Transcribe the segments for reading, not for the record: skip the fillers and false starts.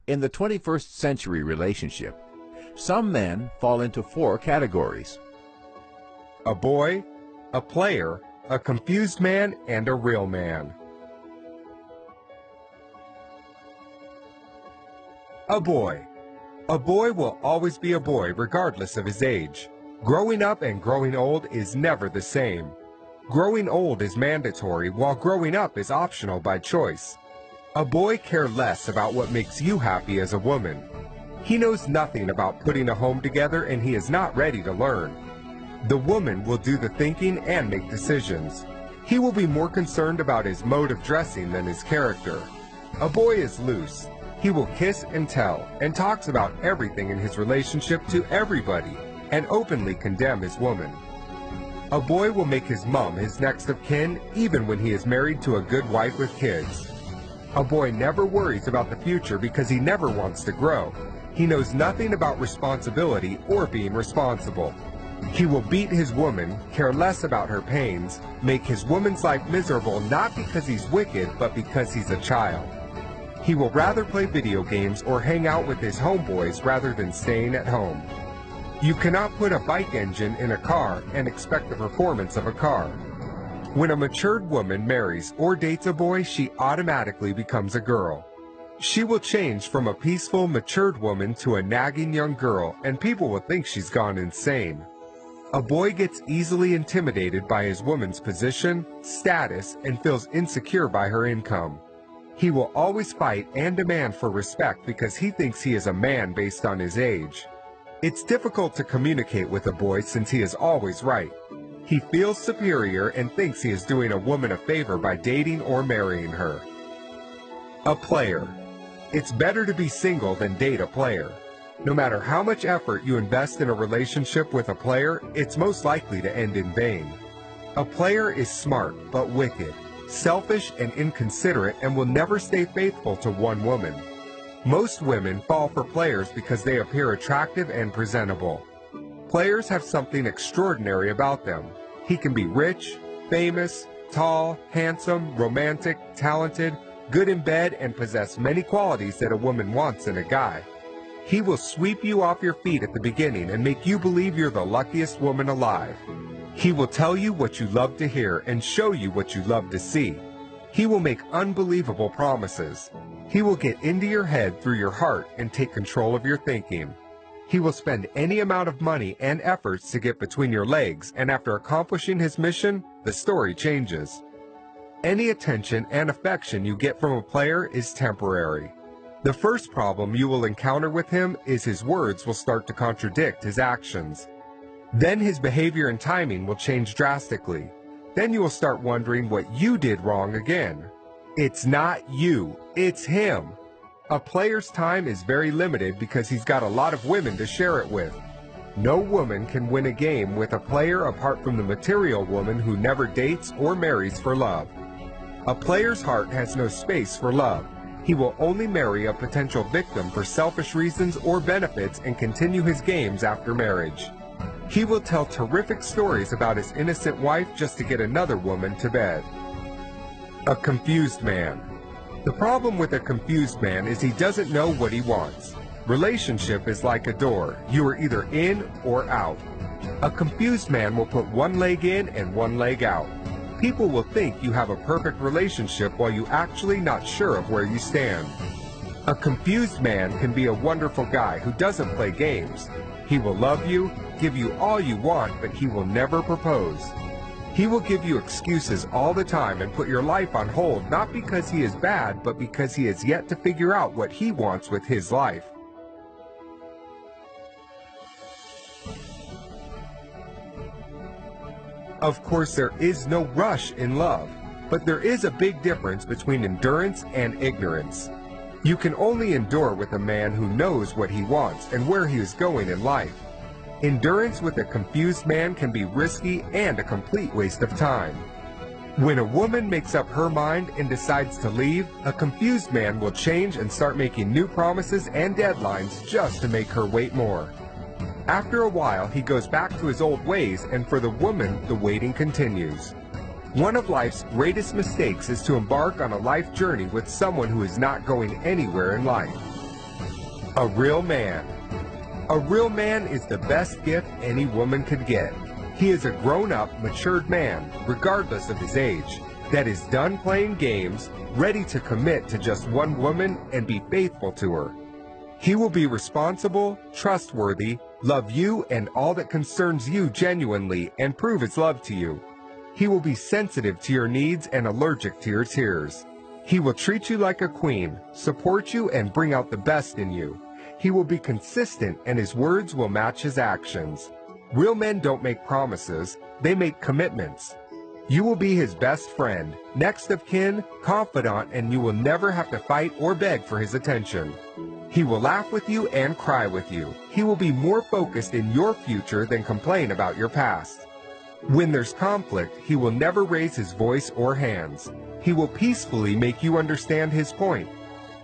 In the 21st century relationship, some men fall into four categories: a boy, a player, a confused man, and a real man. A boy. A boy will always be a boy regardless of his age. Growing up and growing old is never the same. Growing old is mandatory, while growing up is optional by choice. A boy cares less about what makes you happy as a woman. He knows nothing about putting a home together, and he is not ready to learn. The woman will do the thinking and make decisions. He will be more concerned about his mode of dressing than his character. A boy is loose. He will kiss and tell, and talks about everything in his relationship to everybody, and openly condemn his woman. A boy will make his mom his next of kin, even when he is married to a good wife with kids. A boy never worries about the future because he never wants to grow. He knows nothing about responsibility or being responsible. He will beat his woman, care less about her pains, make his woman's life miserable not because he's wicked, but because he's a child. He will rather play video games or hang out with his homeboys rather than staying at home. You cannot put a bike engine in a car and expect the performance of a car. When a matured woman marries or dates a boy, she automatically becomes a girl. She will change from a peaceful, matured woman to a nagging young girl, and people will think she's gone insane. A boy gets easily intimidated by his woman's position, status, and feels insecure by her income. He will always fight and demand for respect because he thinks he is a man based on his age. It's difficult to communicate with a boy since he is always right. He feels superior and thinks he is doing a woman a favor by dating or marrying her. A player. It's better to be single than date a player. No matter how much effort you invest in a relationship with a player, it's most likely to end in vain. A player is smart but wicked, selfish and inconsiderate, and will never stay faithful to one woman. Most women fall for players because they appear attractive and presentable. Players have something extraordinary about them. He can be rich, famous, tall, handsome, romantic, talented, good in bed, and possess many qualities that a woman wants in a guy. He will sweep you off your feet at the beginning and make you believe you're the luckiest woman alive. He will tell you what you love to hear and show you what you love to see. He will make unbelievable promises. He will get into your head through your heart and take control of your thinking. He will spend any amount of money and efforts to get between your legs, and after accomplishing his mission, the story changes. Any attention and affection you get from a player is temporary. The first problem you will encounter with him is his words will start to contradict his actions. Then his behavior and timing will change drastically. Then you will start wondering what you did wrong again. It's not you, it's him. A player's time is very limited because he's got a lot of women to share it with. No woman can win a game with a player apart from the material woman who never dates or marries for love. A player's heart has no space for love. He will only marry a potential victim for selfish reasons or benefits and continue his games after marriage. He will tell terrific stories about his innocent wife just to get another woman to bed. A confused man. The problem with a confused man is he doesn't know what he wants. Relationship is like a door. You are either in or out. A confused man will put one leg in and one leg out. People will think you have a perfect relationship while you're actually not sure of where you stand. A confused man can be a wonderful guy who doesn't play games. He will love you, give you all you want, but he will never propose. He will give you excuses all the time and put your life on hold, not because he is bad, but because he has yet to figure out what he wants with his life. Of course, there is no rush in love, but there is a big difference between endurance and ignorance. You can only endure with a man who knows what he wants and where he is going in life. Endurance with a confused man can be risky and a complete waste of time. When a woman makes up her mind and decides to leave, a confused man will change and start making new promises and deadlines just to make her wait more. After a while, he goes back to his old ways, and for the woman, the waiting continues. One of life's greatest mistakes is to embark on a life journey with someone who is not going anywhere in life. A real man. A real man is the best gift any woman could get. He is a grown-up, matured man, regardless of his age, that is done playing games, ready to commit to just one woman and be faithful to her. He will be responsible, trustworthy, love you and all that concerns you genuinely, and prove his love to you. He will be sensitive to your needs and allergic to your tears. He will treat you like a queen, support you, and bring out the best in you. He will be consistent, and his words will match his actions. Real men don't make promises, they make commitments. You will be his best friend, next of kin, confidant, and you will never have to fight or beg for his attention. He will laugh with you and cry with you. He will be more focused in your future than complain about your past. When there's conflict, he will never raise his voice or hands. He will peacefully make you understand his point.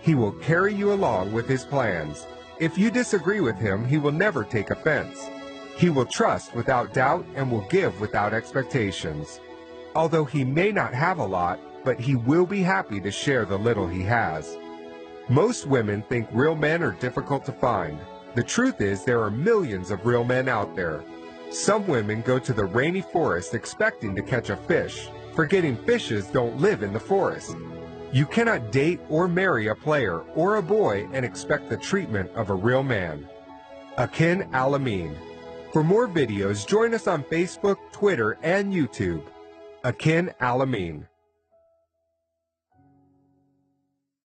He will carry you along with his plans. If you disagree with him, he will never take offense. He will trust without doubt and will give without expectations. Although he may not have a lot, but he will be happy to share the little he has. Most women think real men are difficult to find. The truth is there are millions of real men out there. Some women go to the rainy forest expecting to catch a fish, forgetting fishes don't live in the forest. You cannot date or marry a player or a boy and expect the treatment of a real man. Akin Al-Amin. For more videos, join us on Facebook, Twitter, and YouTube. Akin Al-Amin.